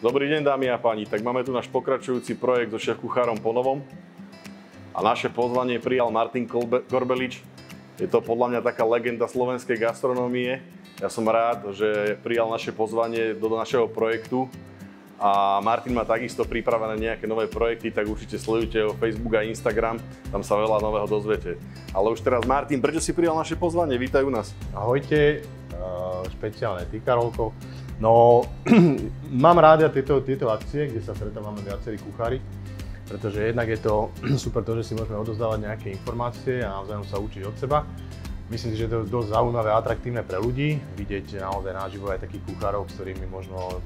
Dobrý deň, dámy a páni. Tak máme tu náš pokračujúci projekt so šéf-kuchárom po novom. A naše pozvanie prijal Martin Korbelič. Je to podľa mňa taká legenda slovenskej gastronómie. Ja som rád, že prijal naše pozvanie do našeho projektu. A Martin má takisto pripravené nejaké nové projekty, tak určite sledujte ho Facebook a Instagram, tam sa veľa nového dozviete. Ale už teraz Martin, prečo si prijal naše pozvanie? Vítaj u nás. Ahojte, špeciálne ty, Karolko. No, mám rád tieto akcie, kde sa stretávame viacerí kuchári, pretože jednak je to super to, že si môžeme odozdávať nejaké informácie a navzájom sa učiť od seba. Myslím si, že to je dosť zaujímavé a atraktívne pre ľudí, vidieť naozaj naživo aj takých kuchárov, s ktorými možno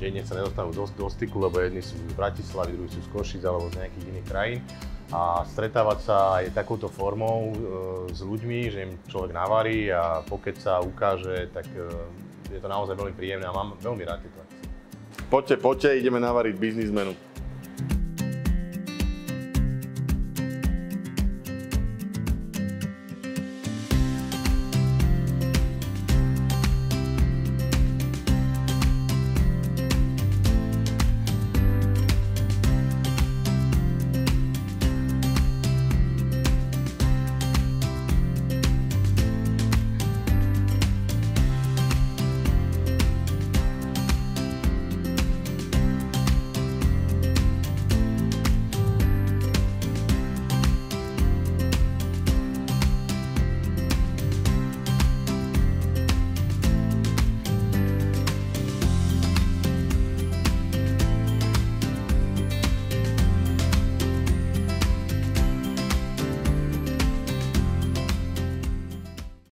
denne sa nedostanú do styku, lebo jedni sú z Bratislavy, druhí sú z Košíc alebo z nejakých iných krajín. A stretávať sa aj takouto formou s ľuďmi, že im človek navarí a pokeca, ukáže, tak je to naozaj veľmi príjemné a mám veľmi rád tieto akcie. Poďte, ideme navariť biznismenu.